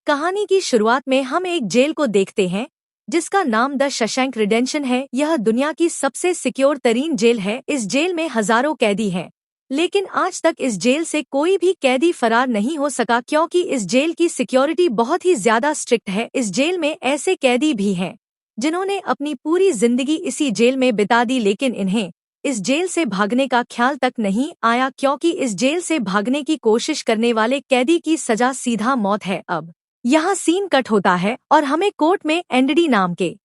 कहानी की शुरुआत में हम एक जेल को देखते हैं जिसका नाम द शशैंक रिडेंशन है। यह दुनिया की सबसे सिक्योर तरीन जेल है। इस जेल में हजारों कैदी हैं, लेकिन आज तक इस जेल से कोई भी कैदी फरार नहीं हो सका क्योंकि इस जेल की सिक्योरिटी बहुत ही ज्यादा स्ट्रिक्ट है। इस जेल में ऐसे कैदी भी हैं जिन्होंने अपनी पूरी जिंदगी इसी जेल में बिता दी, लेकिन इन्हें इस जेल से भागने का ख्याल तक नहीं आया क्योंकि इस जेल से भागने की कोशिश करने वाले कैदी की सजा सीधा मौत है। अब यहाँ सीन कट होता है और हमें कोर्ट में एंडी नाम के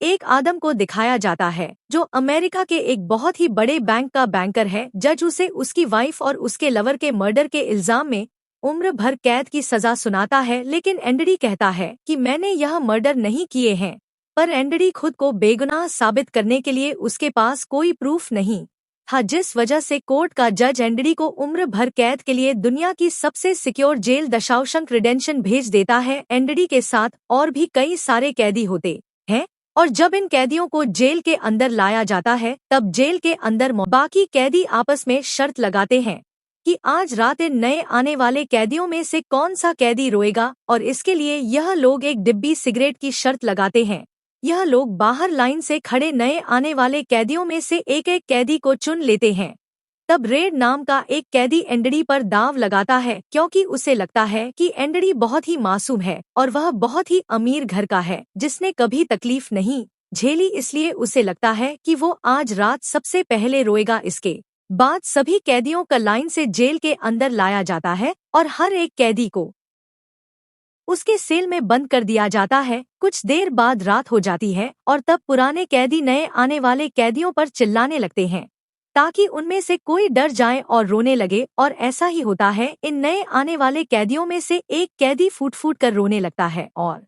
एक आदम को दिखाया जाता है जो अमेरिका के एक बहुत ही बड़े बैंक का बैंकर है। जज उसे उसकी वाइफ और उसके लवर के मर्डर के इल्जाम में उम्र भर कैद की सजा सुनाता है, लेकिन एंडी कहता है कि मैंने यह मर्डर नहीं किए हैं। पर एंडी खुद को बेगुनाह साबित करने के लिए उसके पास कोई प्रूफ नहीं था, जिस वजह से कोर्ट का जज एंडी को उम्र भर कैद के लिए दुनिया की सबसे secure jail the Shawshank redemption भेज देता है। एंडी के साथ और भी कई सारे कैदी होते हैं और जब इन कैदियों को जेल के अंदर लाया जाता है तब जेल के अंदर बाकी कैदी आपस में शर्त लगाते हैं कि आज रात इन नए आने वाले कैदियों में से कौन सा कैदी रोएगा, और इसके लिए यह लोग एक डिब्बी सिगरेट की शर्त लगाते हैं। यह लोग बाहर लाइन से खड़े नए आने वाले कैदियों में से एक एक कैदी को चुन लेते हैं। तब रेड नाम का एक कैदी एंडी पर दाव लगाता है क्योंकि उसे लगता है कि एंडी बहुत ही मासूम है और वह बहुत ही अमीर घर का है जिसने कभी तकलीफ नहीं झेली, इसलिए उसे लगता है कि वो आज रात सबसे पहले रोएगा। इसके बाद सभी कैदियों का लाइन से जेल के अंदर लाया जाता है और हर एक कैदी को उसके सेल में बंद कर दिया जाता है। कुछ देर बाद रात हो जाती है और तब पुराने कैदी नए आने वाले कैदियों पर चिल्लाने लगते हैं ताकि उनमें से कोई डर जाए और रोने लगे, और ऐसा ही होता है। इन नए आने वाले कैदियों में से एक कैदी फूट फूट कर रोने लगता है और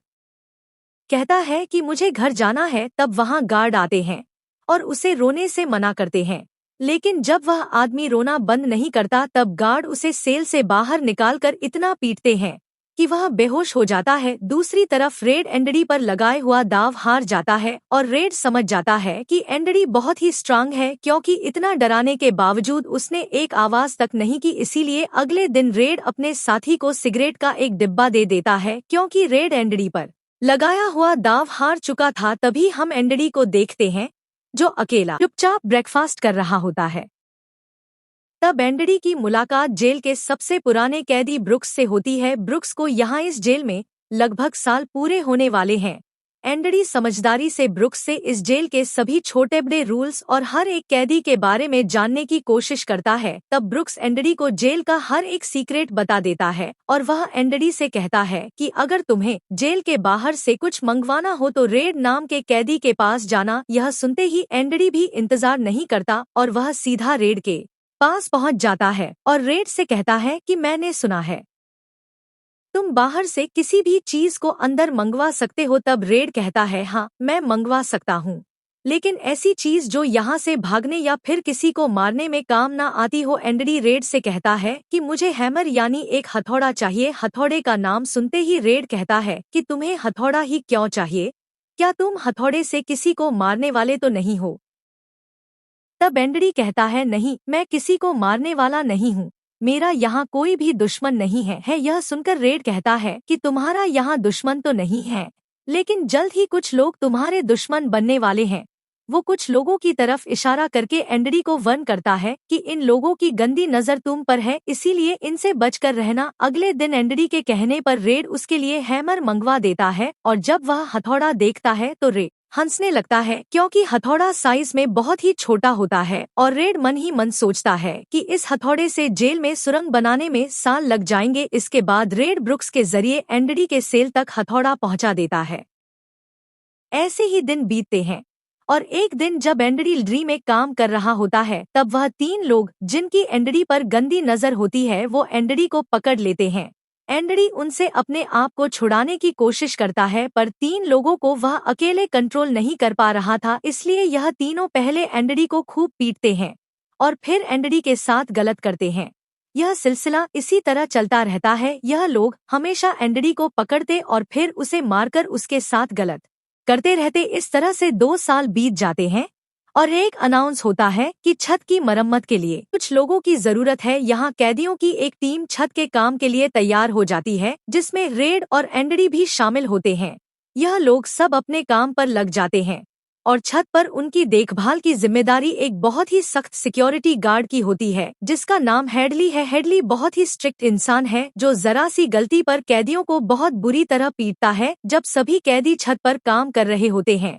कहता है कि मुझे घर जाना है। तब वहां गार्ड आते हैं और उसे रोने से मना करते हैं, लेकिन जब वह आदमी रोना बंद नहीं करता तब गार्ड उसे सेल से बाहर निकालकर इतना पीटते हैं कि वह बेहोश हो जाता है। दूसरी तरफ रेड एंडी पर लगाए हुआ दाव हार जाता है और रेड समझ जाता है कि एंडी बहुत ही स्ट्रांग है क्योंकि इतना डराने के बावजूद उसने एक आवाज तक नहीं की। इसीलिए अगले दिन रेड अपने साथी को सिगरेट का एक डिब्बा दे देता है क्योंकि रेड एंडी पर लगाया हुआ दाव हार चुका था। तभी हम एंडी को देखते हैं जो अकेला चुपचाप ब्रेकफास्ट कर रहा होता है। तब एंडी की मुलाकात जेल के सबसे पुराने कैदी ब्रुक्स से होती है। ब्रुक्स को यहाँ इस जेल में लगभग साल पूरे होने वाले हैं। एंडी समझदारी से ब्रुक्स से इस जेल के सभी छोटे बड़े रूल्स और हर एक कैदी के बारे में जानने की कोशिश करता है। तब ब्रुक्स एंडी को जेल का हर एक सीक्रेट बता देता है और वह एंडी से कहता है कि अगर तुम्हें जेल के बाहर से कुछ मंगवाना हो तो रेड नाम के कैदी के पास जाना। यह सुनते ही एंडी भी इंतजार नहीं करता और वह सीधा रेड के पास पहुंच जाता है और रेड से कहता है कि मैंने सुना है तुम बाहर से किसी भी चीज को अंदर मंगवा सकते हो। तब रेड कहता है हाँ, मैं मंगवा सकता हूँ, लेकिन ऐसी चीज जो यहाँ से भागने या फिर किसी को मारने में काम ना आती हो। एंडी रेड से कहता है कि मुझे हैमर यानी एक हथौड़ा चाहिए। हथौड़े का नाम सुनते ही रेड कहता है कि तुम्हें हथौड़ा ही क्यों चाहिए, क्या तुम हथौड़े से किसी को मारने वाले तो नहीं हो। तब एंडी कहता है नहीं, मैं किसी को मारने वाला नहीं हूँ, मेरा यहाँ कोई भी दुश्मन नहीं है। यह सुनकर रेड कहता है कि तुम्हारा यहाँ दुश्मन तो नहीं है, लेकिन जल्द ही कुछ लोग तुम्हारे दुश्मन बनने वाले हैं। वो कुछ लोगों की तरफ इशारा करके एंडी को वार्न करता है कि इन लोगों की गंदी नजर तुम पर है, इसीलिए इनसे बचकर रहना। अगले दिन एंडी के कहने पर रेड उसके लिए हैमर मंगवा देता है और जब वह हथौड़ा देखता है तो रेड हंसने लगता है क्योंकि हथौड़ा साइज में बहुत ही छोटा होता है और रेड मन ही मन सोचता है कि इस हथौड़े से जेल में सुरंग बनाने में साल लग जाएंगे। इसके बाद रेड ब्रुक्स के जरिए एंडी के सेल तक हथौड़ा पहुंचा देता है। ऐसे ही दिन बीतते हैं और एक दिन जब एंडी ड्री में काम कर रहा होता है तब वह 3 लोग जिनकी एंडी पर गंदी नजर होती है वो एंडी को पकड़ लेते हैं। एंडी उनसे अपने आप को छुड़ाने की कोशिश करता है पर 3 लोगों को वह अकेले कंट्रोल नहीं कर पा रहा था, इसलिए यह तीनों पहले एंडी को खूब पीटते हैं और फिर एंडी के साथ गलत करते हैं। यह सिलसिला इसी तरह चलता रहता है। यह लोग हमेशा एंडी को पकड़ते और फिर उसे मारकर उसके साथ गलत करते रहते। इस तरह से 2 साल बीत जाते हैं और एक अनाउंस होता है कि छत की मरम्मत के लिए कुछ लोगों की जरूरत है। यहाँ कैदियों की एक टीम छत के काम के लिए तैयार हो जाती है, जिसमें रेड और एंडरी भी शामिल होते हैं। यह लोग सब अपने काम पर लग जाते हैं और छत पर उनकी देखभाल की जिम्मेदारी एक बहुत ही सख्त सिक्योरिटी गार्ड की होती है, जिसका नाम हेडली है। हेडली बहुत ही स्ट्रिक्ट इंसान है जो जरा सी गलती पर कैदियों को बहुत बुरी तरह पीटता है। जब सभी कैदी छत पर काम कर रहे होते हैं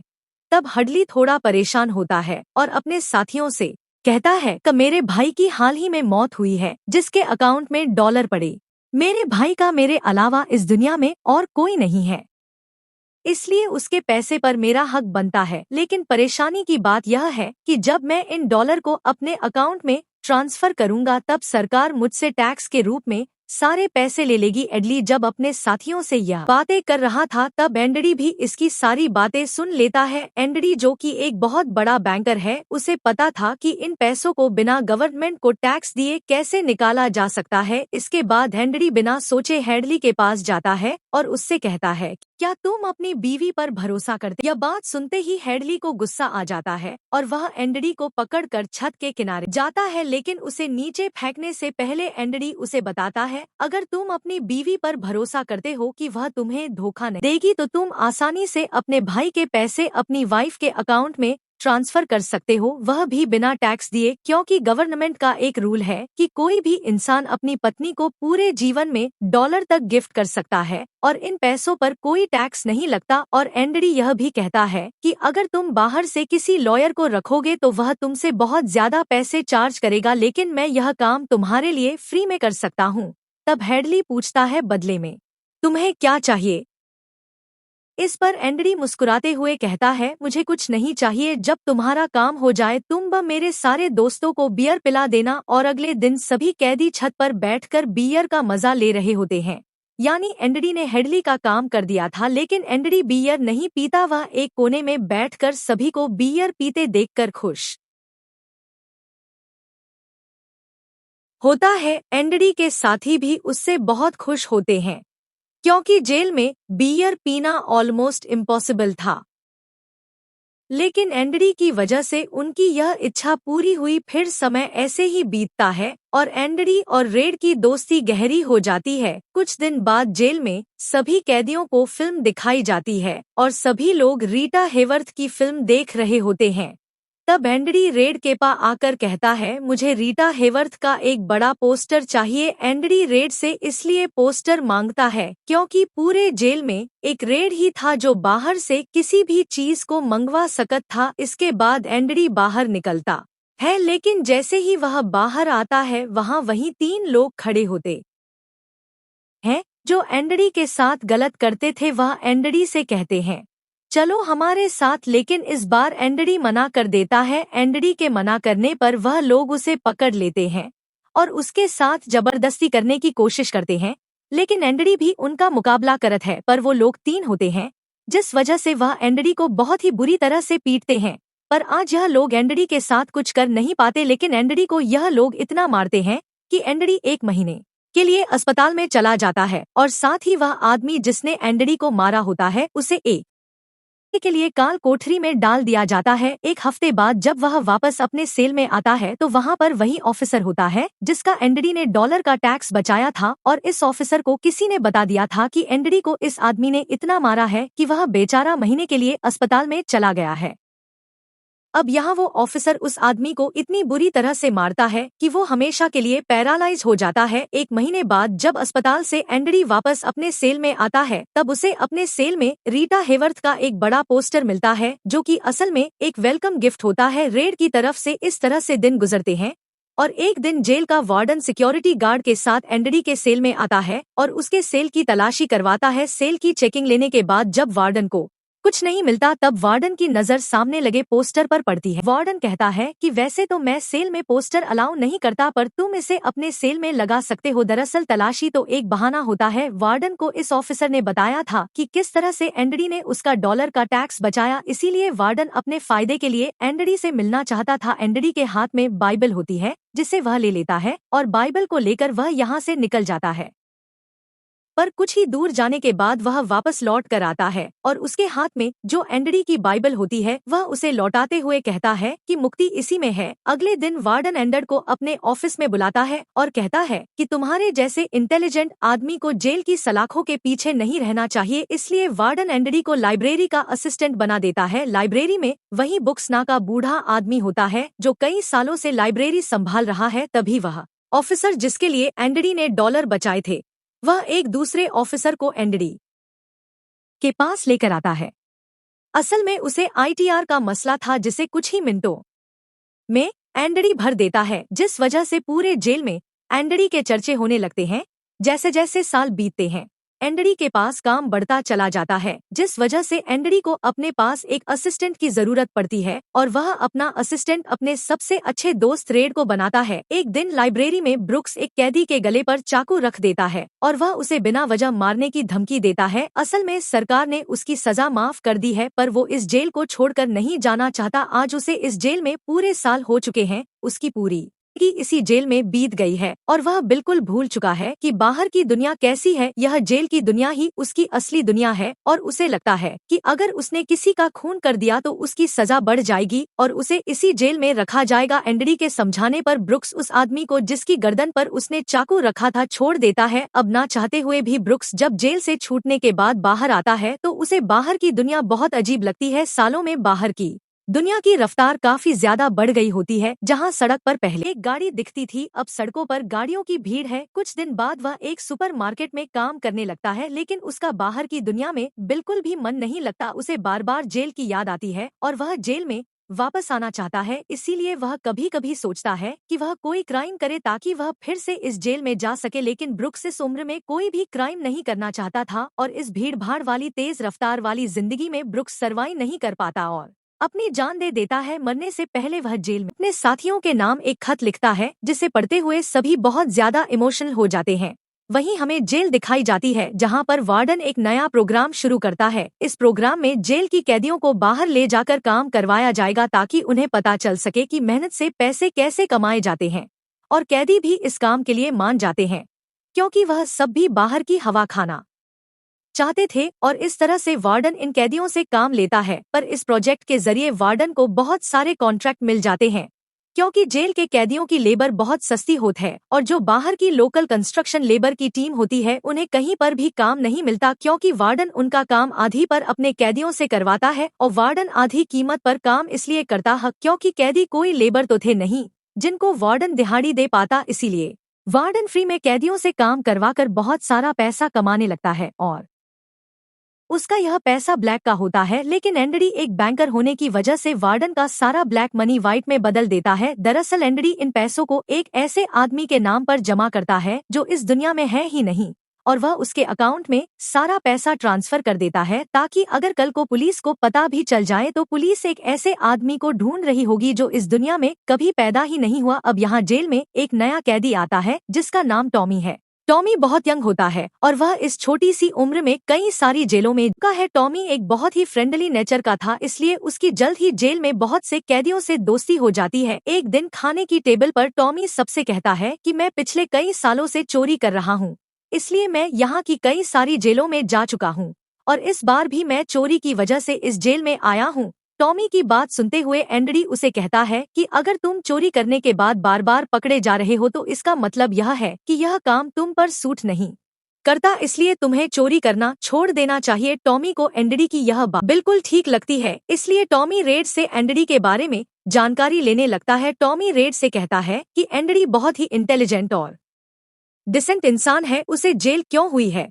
तब हेडली थोड़ा परेशान होता है और अपने साथियों से कहता है कि मेरे भाई की हाल ही में मौत हुई है, जिसके अकाउंट में डॉलर पड़े। मेरे भाई का मेरे अलावा इस दुनिया में और कोई नहीं है, इसलिए उसके पैसे पर मेरा हक बनता है। लेकिन परेशानी की बात यह है कि जब मैं इन डॉलर को अपने अकाउंट में ट्रांसफर करूंगा तब सरकार मुझसे टैक्स के रूप में सारे पैसे ले लेगी। एडली जब अपने साथियों से यह बातें कर रहा था तब एंडरी भी इसकी सारी बातें सुन लेता है। एंडरी जो कि एक बहुत बड़ा बैंकर है, उसे पता था कि इन पैसों को बिना गवर्नमेंट को टैक्स दिए कैसे निकाला जा सकता है। इसके बाद एंडरी बिना सोचे हेडली के पास जाता है और उससे कहता है, क्या तुम अपनी बीवी पर भरोसा करते? यह बात सुनते ही हेडली को गुस्सा आ जाता है और वह एंडरी को पकड़कर छत के किनारे जाता है, लेकिन उसे नीचे फेंकने से पहले एंडरी उसे बताता है, अगर तुम अपनी बीवी पर भरोसा करते हो कि वह तुम्हें धोखा नहीं देगी तो तुम आसानी से अपने भाई के पैसे अपनी वाइफ के अकाउंट में ट्रांसफर कर सकते हो, वह भी बिना टैक्स दिए, क्योंकि गवर्नमेंट का एक रूल है कि कोई भी इंसान अपनी पत्नी को पूरे जीवन में डॉलर तक गिफ्ट कर सकता है और इन पैसों पर कोई टैक्स नहीं लगता। और एंडरी यह भी कहता है कि अगर तुम बाहर से किसी लॉयर को रखोगे तो वह तुमसे बहुत ज्यादा पैसे चार्ज करेगा, लेकिन मैं यह काम तुम्हारे लिए फ्री में कर सकता हूँ। तब हेडली पूछता है, बदले में तुम्हें क्या चाहिए? इस पर एंडरी मुस्कुराते हुए कहता है, मुझे कुछ नहीं चाहिए, जब तुम्हारा काम हो जाए तुम मेरे सारे दोस्तों को बियर पिला देना। और अगले दिन सभी कैदी छत पर बैठकर बियर का मजा ले रहे होते हैं। यानी एंडरी ने हेडली का काम कर दिया था, लेकिन एंडरी बियर नहीं पीता, वह एक कोने में बैठकर सभी को बियर पीते देखकर खुश होता है। एंडरी के साथी भी उससे बहुत खुश होते हैं, क्योंकि जेल में बियर पीना ऑलमोस्ट इम्पॉसिबल था। लेकिन एंडरी की वजह से उनकी यह इच्छा पूरी हुई। फिर समय ऐसे ही बीतता है और एंडरी और रेड की दोस्ती गहरी हो जाती है। कुछ दिन बाद जेल में सभी कैदियों को फिल्म दिखाई जाती है और सभी लोग रीटा हेवर्थ की फिल्म देख रहे होते हैं। तब एंडरी रेड के पास आकर कहता है, मुझे रीटा हेवर्थ का एक बड़ा पोस्टर चाहिए। एंडरी रेड से इसलिए पोस्टर मांगता है क्योंकि पूरे जेल में एक रेड ही था जो बाहर से किसी भी चीज को मंगवा सकता था। इसके बाद एंडरी बाहर निकलता है, लेकिन जैसे ही वह बाहर आता है वहाँ वहीं 3 लोग खड़े होते हैं जो एंडरी के साथ गलत करते थे। वह एंडरी से कहते हैं, चलो हमारे साथ, लेकिन इस बार एंडरी मना कर देता है। एंडरी के मना करने पर वह लोग उसे पकड़ लेते हैं और उसके साथ जबरदस्ती करने की कोशिश करते हैं, लेकिन एंडरी भी उनका मुकाबला करत है। पर वो लोग 3 होते हैं, जिस वजह से वह एंडरी को बहुत ही बुरी तरह से पीटते हैं। पर आज यह लोग एंडरी के साथ कुछ कर नहीं पाते, लेकिन एंडरी को यह लोग इतना मारते हैं कि एंडरी 1 महीने के लिए अस्पताल में चला जाता है और साथ ही वह आदमी जिसने एंडरी को मारा होता है उसे एक के लिए काल कोठरी में डाल दिया जाता है। 1 हफ्ते बाद जब वह वापस अपने सेल में आता है तो वहाँ पर वही ऑफिसर होता है जिसका एंडरी ने डॉलर का टैक्स बचाया था, और इस ऑफिसर को किसी ने बता दिया था कि एंडरी को इस आदमी ने इतना मारा है कि वह बेचारा महीने के लिए अस्पताल में चला गया है। अब यहाँ वो ऑफिसर उस आदमी को इतनी बुरी तरह से मारता है कि वो हमेशा के लिए पैरालाइज हो जाता है। 1 महीने बाद जब अस्पताल से एंडरी वापस अपने सेल में आता है तब उसे अपने सेल में रीटा हेवर्थ का एक बड़ा पोस्टर मिलता है, जो कि असल में एक वेलकम गिफ्ट होता है रेड की तरफ से। इस तरह से दिन गुजरते हैं और एक दिन जेल का वार्डन सिक्योरिटी गार्ड के साथ एंडरी के सेल में आता है और उसके सेल की तलाशी करवाता है। सेल की चेकिंग लेने के बाद जब वार्डन को कुछ नहीं मिलता तब वार्डन की नजर सामने लगे पोस्टर पर पड़ती है। वार्डन कहता है कि वैसे तो मैं सेल में पोस्टर अलाउ नहीं करता, पर तुम इसे अपने सेल में लगा सकते हो। दरअसल तलाशी तो एक बहाना होता है। वार्डन को इस ऑफिसर ने बताया था कि किस तरह से एंडरी ने उसका डॉलर का टैक्स बचाया, इसीलिए वार्डन अपने फायदे के लिए एंडरी से मिलना चाहता था। एंडरी के हाथ में बाइबल होती है जिसे वह ले लेता है और बाइबल को लेकर वह यहाँ से निकल जाता है। पर कुछ ही दूर जाने के बाद वह वापस लौट कर आता है और उसके हाथ में जो एंडरी की बाइबल होती है वह उसे लौटाते हुए कहता है कि मुक्ति इसी में है। अगले दिन वार्डन एंडर को अपने ऑफिस में बुलाता है और कहता है कि तुम्हारे जैसे इंटेलिजेंट आदमी को जेल की सलाखों के पीछे नहीं रहना चाहिए, इसलिए वार्डन एंडरी को लाइब्रेरी का असिस्टेंट बना देता है। लाइब्रेरी में वही बुक्सना का बूढ़ा आदमी होता है जो कई सालों से लाइब्रेरी संभाल रहा है। तभी वह ऑफिसर जिसके लिए एंडरी ने डॉलर बचाए थे वह एक दूसरे ऑफिसर को एंडरी के पास लेकर आता है। असल में उसे आईटीआर का मसला था जिसे कुछ ही मिनटों में एंडरी भर देता है, जिस वजह से पूरे जेल में एंडरी के चर्चे होने लगते हैं। जैसे जैसे साल बीतते हैं एंडरी के पास काम बढ़ता चला जाता है, जिस वजह से एंडरी को अपने पास एक असिस्टेंट की जरूरत पड़ती है और वह अपना असिस्टेंट अपने सबसे अच्छे दोस्त रेड को बनाता है। एक दिन लाइब्रेरी में ब्रुक्स एक कैदी के गले पर चाकू रख देता है और वह उसे बिना वजह मारने की धमकी देता है। असल में सरकार ने उसकी सजा माफ कर दी है, पर वो इस जेल को छोड़कर नहीं जाना चाहता। आज उसे इस जेल में पूरे साल हो चुके हैं, उसकी पूरी कि इसी जेल में बीत गई है और वह बिल्कुल भूल चुका है कि बाहर की दुनिया कैसी है। यह जेल की दुनिया ही उसकी असली दुनिया है और उसे लगता है कि अगर उसने किसी का खून कर दिया तो उसकी सजा बढ़ जाएगी और उसे इसी जेल में रखा जाएगा। एंडरी के समझाने पर ब्रुक्स उस आदमी को जिसकी गर्दन पर उसने चाकू रखा था छोड़ देता है। अब ना चाहते हुए भी ब्रुक्स जब जेल से छूटने के बाद बाहर आता है तो उसे बाहर की दुनिया बहुत अजीब लगती है। सालों में बाहर की दुनिया की रफ्तार काफी ज्यादा बढ़ गई होती है। जहां सड़क पर पहले एक गाड़ी दिखती थी अब सड़कों पर गाड़ियों की भीड़ है। कुछ दिन बाद वह एक सुपरमार्केट में काम करने लगता है, लेकिन उसका बाहर की दुनिया में बिल्कुल भी मन नहीं लगता। उसे बार बार जेल की याद आती है और वह जेल में वापस आना चाहता है। इसीलिए वह कभी कभी सोचता है कि वह कोई क्राइम करे ताकि वह फिर से इस जेल में जा सके, लेकिन ब्रुक्स इस उम्र में कोई भी क्राइम नहीं करना चाहता था और इस भीड़ भाड़ वाली तेज रफ्तार वाली जिंदगी में ब्रुक्स सरवाइव नहीं कर पाता और अपनी जान दे देता है। मरने से पहले वह जेल में अपने साथियों के नाम एक खत लिखता है जिसे पढ़ते हुए सभी बहुत ज्यादा इमोशनल हो जाते हैं। वहीं हमें जेल दिखाई जाती है जहां पर वार्डन एक नया प्रोग्राम शुरू करता है। इस प्रोग्राम में जेल की कैदियों को बाहर ले जाकर काम करवाया जाएगा ताकि उन्हें पता चल सके कि मेहनत से पैसे कैसे कमाए जाते हैं, और कैदी भी इस काम के लिए मान जाते हैं क्योंकि वह सब भी बाहर की हवा खाना चाहते थे और इस तरह से वार्डन इन कैदियों से काम लेता है। पर इस प्रोजेक्ट के जरिए वार्डन को बहुत सारे कॉन्ट्रैक्ट मिल जाते हैं क्योंकि जेल के कैदियों की लेबर बहुत सस्ती होती है और जो बाहर की लोकल कंस्ट्रक्शन लेबर की टीम होती है उन्हें कहीं पर भी काम नहीं मिलता क्योंकि वार्डन उनका काम आधी पर अपने कैदियों से करवाता है और वार्डन आधी कीमत पर काम इसलिए करता है क्योंकि कैदी कोई लेबर तो थे नहीं जिनको वार्डन दिहाड़ी दे पाता। इसीलिए वार्डन फ्री में कैदियों से काम करवाकर बहुत सारा पैसा कमाने लगता है और उसका यह पैसा ब्लैक का होता है। लेकिन एंडरी एक बैंकर होने की वजह से वार्डन का सारा ब्लैक मनी व्हाइट में बदल देता है। दरअसल एंडरी इन पैसों को एक ऐसे आदमी के नाम पर जमा करता है जो इस दुनिया में है ही नहीं और वह उसके अकाउंट में सारा पैसा ट्रांसफर कर देता है ताकि अगर कल को पुलिस को पता भी चल जाए तो पुलिस एक ऐसे आदमी को ढूंढ रही होगी जो इस दुनिया में कभी पैदा ही नहीं हुआ। अब यहाँ जेल में एक नया कैदी आता है जिसका नाम टॉमी है। टॉमी बहुत यंग होता है और वह इस छोटी सी उम्र में कई सारी जेलों में का है। टॉमी एक बहुत ही फ्रेंडली नेचर का था, इसलिए उसकी जल्द ही जेल में बहुत से कैदियों से दोस्ती हो जाती है। एक दिन खाने की टेबल पर टॉमी सबसे कहता है कि मैं पिछले कई सालों से चोरी कर रहा हूँ, इसलिए मैं यहाँ की कई सारी जेलों में जा चुका हूँ और इस बार भी मैं चोरी की वजह से इस जेल में आया हूँ। टॉमी की बात सुनते हुए एंडरी उसे कहता है कि अगर तुम चोरी करने के बाद बार बार पकड़े जा रहे हो तो इसका मतलब यह है कि यह काम तुम पर सूट नहीं करता, इसलिए तुम्हें चोरी करना छोड़ देना चाहिए। टॉमी को एंडरी की यह बात बिल्कुल ठीक लगती है, इसलिए टॉमी रेड से एंडरी के बारे में जानकारी लेने लगता है। टॉमी रेड से कहता है कि एंडरी बहुत ही इंटेलिजेंट और डिसेंट इंसान है, उसे जेल क्यों हुई है।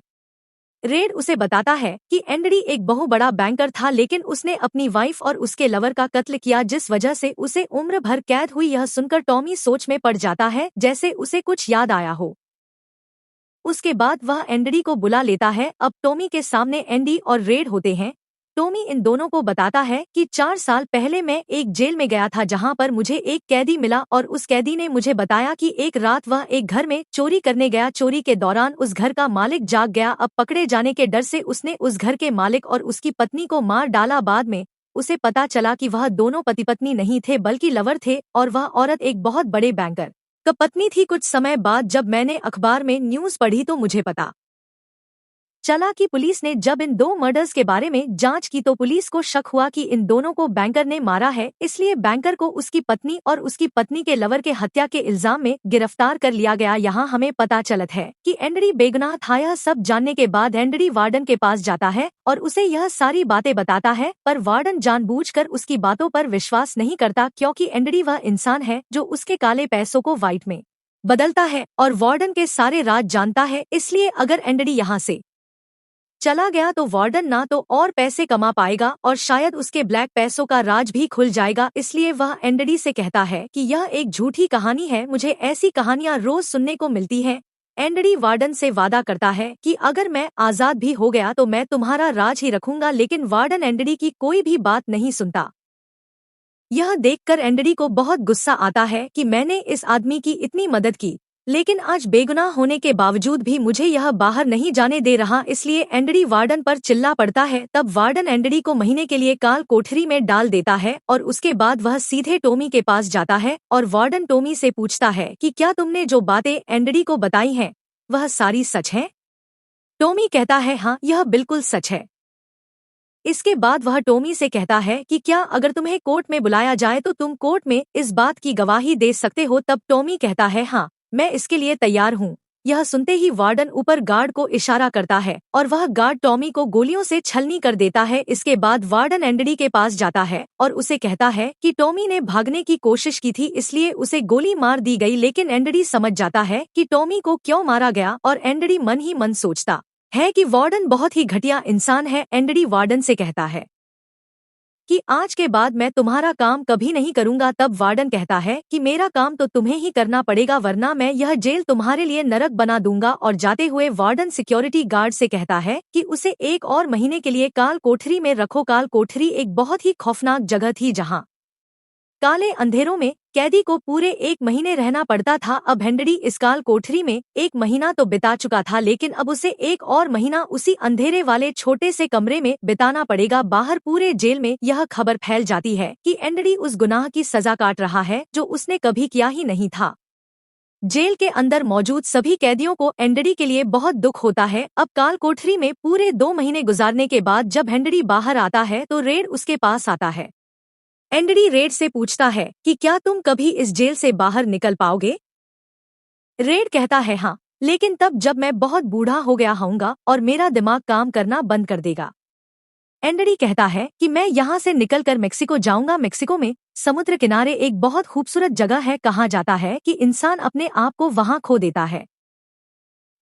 रेड उसे बताता है कि एंडरी एक बहु बड़ा बैंकर था लेकिन उसने अपनी वाइफ और उसके लवर का कत्ल किया जिस वजह से उसे उम्र भर कैद हुई। यह सुनकर टॉमी सोच में पड़ जाता है जैसे उसे कुछ याद आया हो। उसके बाद वह एंडरी को बुला लेता है। अब टॉमी के सामने एंडी और रेड होते हैं। टॉमी इन दोनों को बताता है कि 4 साल पहले मैं एक जेल में गया था जहां पर मुझे एक कैदी मिला और उस कैदी ने मुझे बताया कि एक रात वह एक घर में चोरी करने गया। चोरी के दौरान उस घर का मालिक जाग गया। अब पकड़े जाने के डर से उसने उस घर के मालिक और उसकी पत्नी को मार डाला। बाद में उसे पता चला कि वह दोनों पति पत्नी नहीं थे बल्कि लवर थे और वह औरत एक बहुत बड़े बैंकर का पत्नी थी। कुछ समय बाद जब मैंने अखबार में न्यूज़ पढ़ी तो मुझे पता चला कि पुलिस ने जब इन दो मर्डर्स के बारे में जांच की तो पुलिस को शक हुआ कि इन दोनों को बैंकर ने मारा है, इसलिए बैंकर को उसकी पत्नी और उसकी पत्नी के लवर के हत्या के इल्जाम में गिरफ्तार कर लिया गया। यहाँ हमें पता चलत है कि एंड्री बेगुनाह था। यह सब जानने के बाद एंड्री वार्डन के पास जाता है और उसे यह सारी बातें बताता है, पर वार्डन जानबूझकर उसकी बातों पर विश्वास नहीं करता, क्योंकि एंड्री वह इंसान है जो उसके काले पैसों को व्हाइट में बदलता है और वार्डन के सारे राज जानता है। इसलिए अगर एंड्री यहाँ से चला गया तो वार्डन ना तो और पैसे कमा पाएगा और शायद उसके ब्लैक पैसों का राज भी खुल जाएगा। इसलिए वह एंड्री से कहता है कि यह एक झूठी कहानी है, मुझे ऐसी कहानियां रोज सुनने को मिलती हैं। एंड्री वार्डन से वादा करता है कि अगर मैं आजाद भी हो गया तो मैं तुम्हारा राज ही रखूंगा, लेकिन वार्डन एंड्री की कोई भी बात नहीं सुनता। यह देखकर एंड्री को बहुत गुस्सा आता है कि मैंने इस आदमी की इतनी मदद की, लेकिन आज बेगुनाह होने के बावजूद भी मुझे यह बाहर नहीं जाने दे रहा। इसलिए एंड्री वार्डन पर चिल्ला पड़ता है। तब वार्डन एंड्री को महीने के लिए काल कोठरी में डाल देता है और उसके बाद वह सीधे टॉमी के पास जाता है और वार्डन टॉमी से पूछता है कि क्या तुमने जो बातें एंड्री को बताई हैं वह सारी सच है? टॉमी कहता है हाँ, यह बिल्कुल सच है। इसके बाद वह टॉमी से कहता है कि क्या अगर तुम्हें कोर्ट में बुलाया जाए तो तुम कोर्ट में इस बात की गवाही दे सकते हो? तब टॉमी कहता है हाँ, मैं इसके लिए तैयार हूँ। यह सुनते ही वार्डन ऊपर गार्ड को इशारा करता है और वह गार्ड टॉमी को गोलियों से छलनी कर देता है। इसके बाद वार्डन एंड्री के पास जाता है और उसे कहता है कि टॉमी ने भागने की कोशिश की थी, इसलिए उसे गोली मार दी गई। लेकिन एंड्री समझ जाता है कि टॉमी को क्यों मारा गया और एंड्री मन ही मन सोचता है कि वार्डन बहुत ही घटिया इंसान है। एंड्री वार्डन से कहता है कि आज के बाद मैं तुम्हारा काम कभी नहीं करूंगा। तब वार्डन कहता है कि मेरा काम तो तुम्हें ही करना पड़ेगा, वरना मैं यह जेल तुम्हारे लिए नरक बना दूंगा। और जाते हुए वार्डन सिक्योरिटी गार्ड से कहता है कि उसे एक और महीने के लिए काल कोठरी में रखो। काल कोठरी एक बहुत ही खौफनाक जगह थी जहाँ काले अंधेरों में कैदी को पूरे 1 महीने रहना पड़ता था। अब एंड्री इस काल कोठरी में 1 महीना तो बिता चुका था, लेकिन अब उसे एक और महीना उसी अंधेरे वाले छोटे से कमरे में बिताना पड़ेगा। बाहर पूरे जेल में यह खबर फैल जाती है कि एंड्री उस गुनाह की सजा काट रहा है जो उसने कभी किया ही नहीं था। जेल के अंदर मौजूद सभी कैदियों को एंड्री के लिए बहुत दुख होता है। अब काल कोठरी में पूरे 2 महीने गुजारने के बाद जब एंड्री बाहर आता है तो रेड उसके पास आता है। एंड्री रेड से पूछता है कि क्या तुम कभी इस जेल से बाहर निकल पाओगे? रेड कहता है हाँ, लेकिन तब जब मैं बहुत बूढ़ा हो गया होऊंगा और मेरा दिमाग काम करना बंद कर देगा। एंड्री कहता है कि मैं यहाँ से निकलकर मेक्सिको जाऊंगा। मेक्सिको में समुद्र किनारे एक बहुत खूबसूरत जगह है, कहा जाता है कि इंसान अपने आप को वहाँ खो देता है।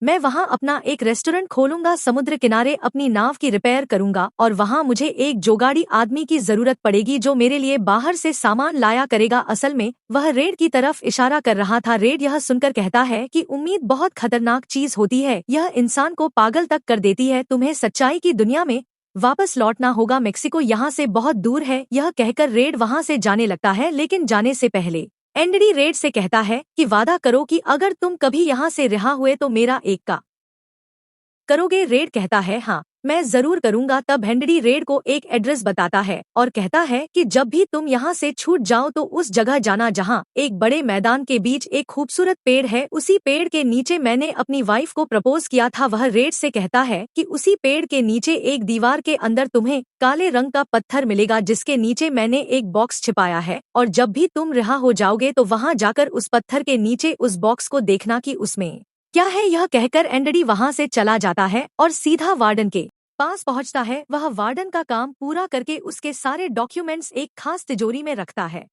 मैं वहाँ अपना एक रेस्टोरेंट खोलूंगा, समुद्र किनारे अपनी नाव की रिपेयर करूंगा और वहाँ मुझे एक जोगाड़ी आदमी की जरूरत पड़ेगी जो मेरे लिए बाहर से सामान लाया करेगा। असल में वह रेड की तरफ इशारा कर रहा था। रेड यह सुनकर कहता है कि उम्मीद बहुत खतरनाक चीज होती है, यह इंसान को पागल तक कर देती है। तुम्हें सच्चाई की दुनिया में वापस लौटना होगा, मेक्सिको यहाँ से बहुत दूर है। यह कहकर रेड वहाँ से जाने लगता है, लेकिन जाने से पहले एंड्री रेड से कहता है कि वादा करो कि अगर तुम कभी यहाँ से रिहा हुए तो मेरा एक का करोगे। रेड कहता है हाँ, मैं जरूर करूंगा। तब एंड्री रेड को एक एड्रेस बताता है और कहता है कि जब भी तुम यहाँ से छूट जाओ तो उस जगह जाना जहाँ एक बड़े मैदान के बीच एक खूबसूरत पेड़ है, उसी पेड़ के नीचे मैंने अपनी वाइफ को प्रपोज किया था। वह रेड से कहता है कि उसी पेड़ के नीचे एक दीवार के अंदर तुम्हें काले रंग का पत्थर मिलेगा जिसके नीचे मैंने एक बॉक्स छिपाया है, और जब भी तुम रिहा हो जाओगे तो वहाँ जाकर उस पत्थर के नीचे उस बॉक्स को देखना कि उसमें क्या है। यह कहकर एंड्री वहाँ से चला जाता है और सीधा वार्डन के पास पहुँचता है। वह वार्डन का काम पूरा करके उसके सारे डॉक्यूमेंट्स एक खास तिजोरी में रखता है।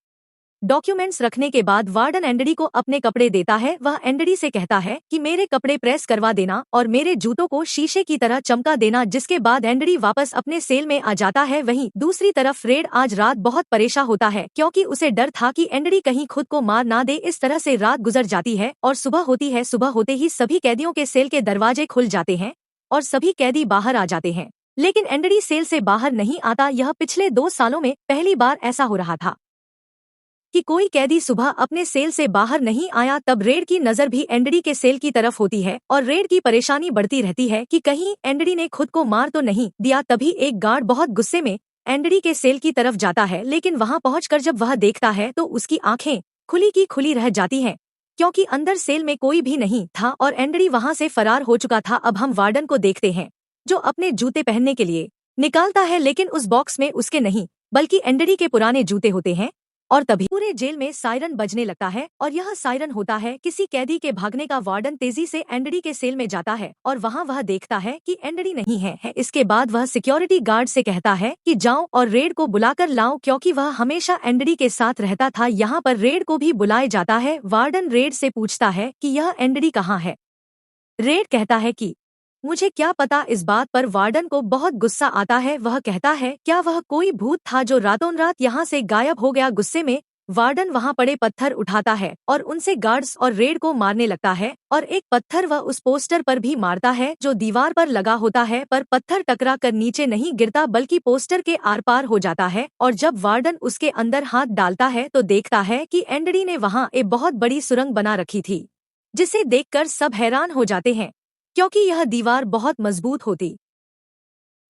डॉक्यूमेंट्स रखने के बाद वार्डन एंड्री को अपने कपड़े देता है। वह एंड्री से कहता है कि मेरे कपड़े प्रेस करवा देना और मेरे जूतों को शीशे की तरह चमका देना, जिसके बाद एंड्री वापस अपने सेल में आ जाता है। वहीं दूसरी तरफ रेड आज रात बहुत परेशान होता है क्योंकि उसे डर था कि एंड्री कहीं खुद को मार ना दे। इस तरह से रात गुजर जाती है और सुबह होती है। सुबह होते ही सभी कैदियों के सेल के दरवाजे खुल जाते हैं और सभी कैदी बाहर आ जाते हैं, लेकिन एंड्री सेल से बाहर नहीं आता। यह पिछले 2 सालों में पहली बार ऐसा हो रहा था कि कोई कैदी सुबह अपने सेल से बाहर नहीं आया। तब रेड की नजर भी एंड्री के सेल की तरफ होती है और रेड की परेशानी बढ़ती रहती है कि कहीं एंड्री ने खुद को मार तो नहीं दिया। तभी एक गार्ड बहुत गुस्से में एंड्री के सेल की तरफ जाता है, लेकिन वहां पहुंचकर जब वह देखता है तो उसकी आंखें खुली की खुली रह जाती हैं क्योंकि अंदर सेल में कोई भी नहीं था और एंड्री वहां से फरार हो चुका था। अब हम वार्डन को देखते हैं। जो अपने जूते पहनने के लिए निकालता है, लेकिन उस बॉक्स में उसके नहीं बल्कि एंडरी के पुराने जूते होते हैं। और तभी पूरे जेल में सायरन बजने लगता है, और यह सायरन होता है किसी कैदी के भागने का। वार्डन तेजी से एंडरी के सेल में जाता है और वहाँ वह देखता है कि एंडरी नहीं है। इसके बाद वह सिक्योरिटी गार्ड से कहता है कि जाओ और रेड को बुलाकर लाओ, क्योंकि वह हमेशा एंडरी के साथ रहता था। यहाँ पर रेड को भी बुलाया जाता है। वार्डन रेड से पूछता है कि यह एंडरी कहाँ है। रेड कहता है कि मुझे क्या पता। इस बात पर वार्डन को बहुत गुस्सा आता है। वह कहता है क्या वह कोई भूत था जो रातों रात यहाँ से गायब हो गया। गुस्से में वार्डन वहाँ पड़े पत्थर उठाता है और उनसे गार्ड्स और रेड को मारने लगता है, और एक पत्थर वह उस पोस्टर पर भी मारता है जो दीवार पर लगा होता है, पर पत्थर टकरा कर नीचे नहीं गिरता बल्कि पोस्टर के आर पार हो जाता है। और जब वार्डन उसके अंदर हाथ डालता है तो देखता है कि एंडरी ने वहाँ एक बहुत बड़ी सुरंग बना रखी थी, जिसे देखकर सब हैरान हो जाते हैं क्योंकि यह दीवार बहुत मजबूत होती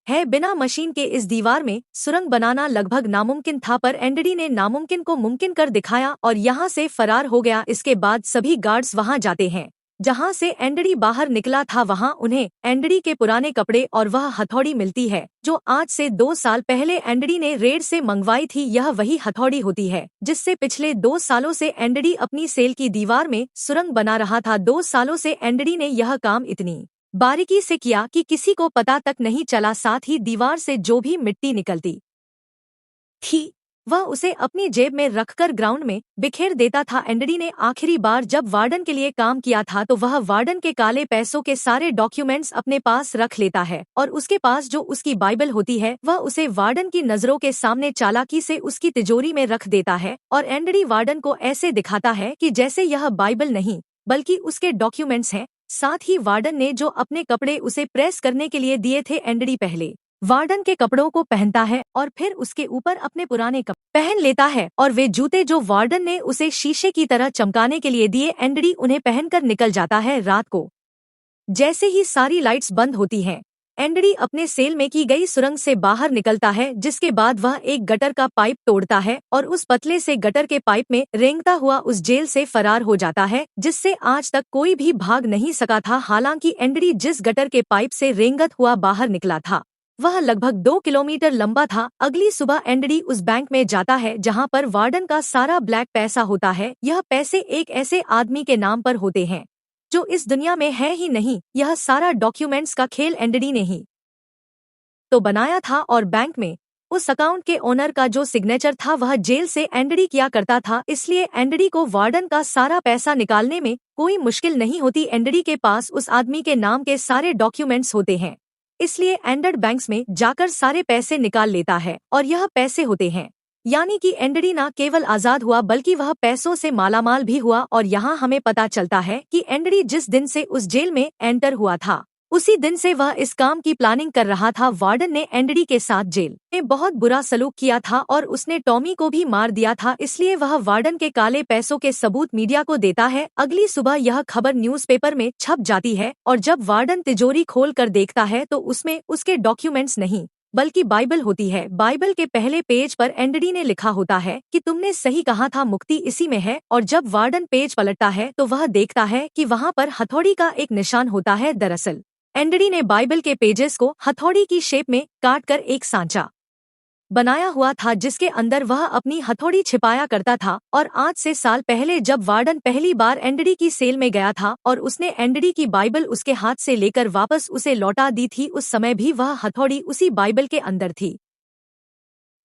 है। बिना मशीन के इस दीवार में सुरंग बनाना लगभग नामुमकिन था, पर एंडरी ने नामुमकिन को मुमकिन कर दिखाया और यहाँ से फरार हो गया। इसके बाद सभी गार्ड्स वहाँ जाते हैं जहाँ से एंडरी बाहर निकला था। वहाँ उन्हें एंडरी के पुराने कपड़े और वह हथौड़ी मिलती है जो आज से 2 साल पहले एंडरी ने रेड से मंगवाई थी। यह वही हथौड़ी होती है जिससे पिछले 2 सालों से एंडरी अपनी सेल की दीवार में सुरंग बना रहा था। 2 सालों से एंडरी ने यह काम इतनी बारीकी से किया कि किसी को पता तक नहीं चला। साथ ही दीवार से जो भी मिट्टी निकलती थी वह उसे अपनी जेब में रखकर ग्राउंड में बिखेर देता था। एंडरी ने आखिरी बार जब वार्डन के लिए काम किया था तो वह वार्डन के काले पैसों के सारे डॉक्यूमेंट्स अपने पास रख लेता है, और उसके पास जो उसकी बाइबल होती है वह उसे वार्डन की नजरों के सामने चालाकी से उसकी तिजोरी में रख देता है। और एंडरी वार्डन को ऐसे दिखाता है कि जैसे यह बाइबल नहीं बल्कि उसके डॉक्यूमेंट्स हैं। साथ ही वार्डन ने जो अपने कपड़े उसे प्रेस करने के लिए दिए थे, एंडरी पहले वार्डन के कपड़ों को पहनता है और फिर उसके ऊपर अपने पुराने कपड़े पहन लेता है, और वे जूते जो वार्डन ने उसे शीशे की तरह चमकाने के लिए दिए, एंडरी उन्हें पहनकर निकल जाता है। रात को जैसे ही सारी लाइट्स बंद होती हैं, एंडरी अपने सेल में की गई सुरंग से बाहर निकलता है, जिसके बाद वह एक गटर का पाइप तोड़ता है और उस पतले से गटर के पाइप में रेंगता हुआ उस जेल से फरार हो जाता है, जिससे आज तक कोई भी भाग नहीं सका था। हालांकि एंडरी जिस गटर के पाइप से रेंगत हुआ बाहर निकला था वह लगभग 2 किलोमीटर लंबा था। अगली सुबह एंडरी उस बैंक में जाता है जहां पर वार्डन का सारा ब्लैक पैसा होता है। यह पैसे एक ऐसे आदमी के नाम पर होते हैं जो इस दुनिया में है ही नहीं। यह सारा डॉक्यूमेंट्स का खेल एंडरी ने ही तो बनाया था, और बैंक में उस अकाउंट के ओनर का जो सिग्नेचर था वह जेल से एंडरी किया करता था। इसलिए एंडरी को वार्डन का सारा पैसा निकालने में कोई मुश्किल नहीं होती। एंडरी के पास उस आदमी के नाम के सारे डॉक्यूमेंट्स होते हैं, इसलिए एंडर बैंक्स में जाकर सारे पैसे निकाल लेता है, और यह पैसे होते हैं। यानी कि एंडरी न केवल आजाद हुआ बल्कि वह पैसों से मालामाल भी हुआ। और यहाँ हमें पता चलता है कि एंडरी जिस दिन से उस जेल में एंटर हुआ था उसी दिन से वह इस काम की प्लानिंग कर रहा था। वार्डन ने एंडरी के साथ जेल में बहुत बुरा सलूक किया था और उसने टॉमी को भी मार दिया था, इसलिए वह वार्डन के काले पैसों के सबूत मीडिया को देता है। अगली सुबह यह खबर न्यूज़पेपर में छप जाती है, और जब वार्डन तिजोरी खोल कर देखता है तो उसमें उसके डॉक्यूमेंट्स नहीं बल्कि बाइबल होती है। बाइबल के पहले पेज पर एंडरी ने लिखा होता है कि तुमने सही कहा था, मुक्ति इसी में है। और जब वार्डन पेज पलटता है तो वह देखता है कि वहाँ पर हथौड़ी का एक निशान होता है। दरअसल एंडरी ने बाइबल के पेजेस को हथौड़ी की शेप में काटकर एक सांचा बनाया हुआ था जिसके अंदर वह अपनी हथौड़ी छिपाया करता था। और आज से साल पहले जब वार्डन पहली बार एंडरी की सेल में गया था और उसने एंडरी की बाइबल उसके हाथ से लेकर वापस उसे लौटा दी थी, उस समय भी वह हथौड़ी उसी बाइबल के अंदर थी।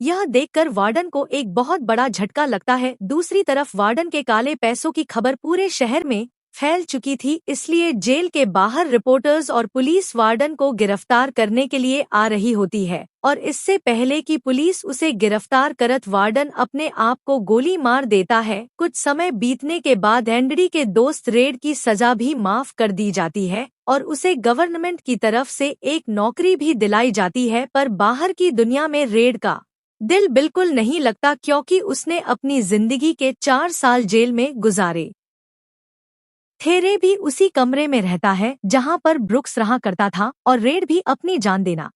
यह देखकर वार्डन को एक बहुत बड़ा झटका लगता है। दूसरी तरफ वार्डन के काले पैसों की खबर पूरे शहर में फैल चुकी थी, इसलिए जेल के बाहर रिपोर्टर्स और पुलिस वार्डन को गिरफ्तार करने के लिए आ रही होती है। और इससे पहले कि पुलिस उसे गिरफ्तार करत वार्डन अपने आप को गोली मार देता है। कुछ समय बीतने के बाद एंडरी के दोस्त रेड की सजा भी माफ कर दी जाती है और उसे गवर्नमेंट की तरफ से एक नौकरी भी दिलाई जाती है। पर बाहर की दुनिया में रेड का दिल बिल्कुल नहीं लगता, क्योंकि उसने अपनी जिंदगी के 4 साल जेल में गुजारे थे। रे भी उसी कमरे में रहता है जहां पर ब्रुक्स रहा करता था, और रेड भी अपनी जान देना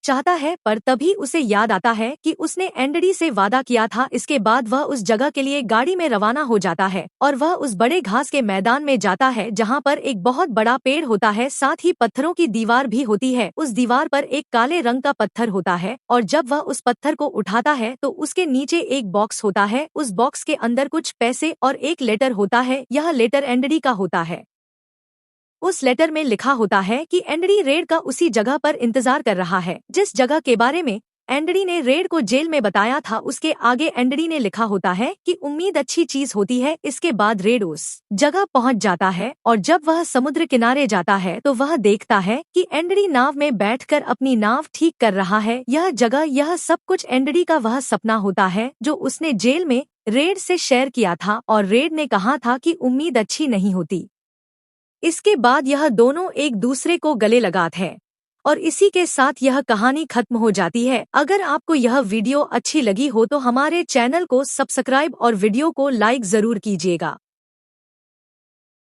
चाहता है, पर तभी उसे याद आता है कि उसने एंडरी से वादा किया था। इसके बाद वह उस जगह के लिए गाड़ी में रवाना हो जाता है और वह उस बड़े घास के मैदान में जाता है जहाँ पर एक बहुत बड़ा पेड़ होता है, साथ ही पत्थरों की दीवार भी होती है। उस दीवार पर एक काले रंग का पत्थर होता है और जब वह उस पत्थर को उठाता है तो उसके नीचे एक बॉक्स होता है। उस बॉक्स के अंदर कुछ पैसे और एक लेटर होता है। यह लेटर एंडरी का होता है। उस लेटर में लिखा होता है कि एंडरी रेड का उसी जगह पर इंतजार कर रहा है जिस जगह के बारे में एंडरी ने रेड को जेल में बताया था। उसके आगे एंडरी ने लिखा होता है कि उम्मीद अच्छी चीज होती है। इसके बाद रेड उस जगह पहुंच जाता है और जब वह समुद्र किनारे जाता है तो वह देखता है कि एंडरी नाव में बैठकर अपनी नाव ठीक कर रहा है। यह जगह, यह सब कुछ एंडरी का वह सपना होता है जो उसने जेल में रेड से शेयर किया था और रेड ने कहा था कि उम्मीद अच्छी नहीं होती। इसके बाद यह दोनों एक दूसरे को गले लगाते हैं और इसी के साथ यह कहानी खत्म हो जाती है। अगर आपको यह वीडियो अच्छी लगी हो तो हमारे चैनल को सब्सक्राइब और वीडियो को लाइक जरूर कीजिएगा।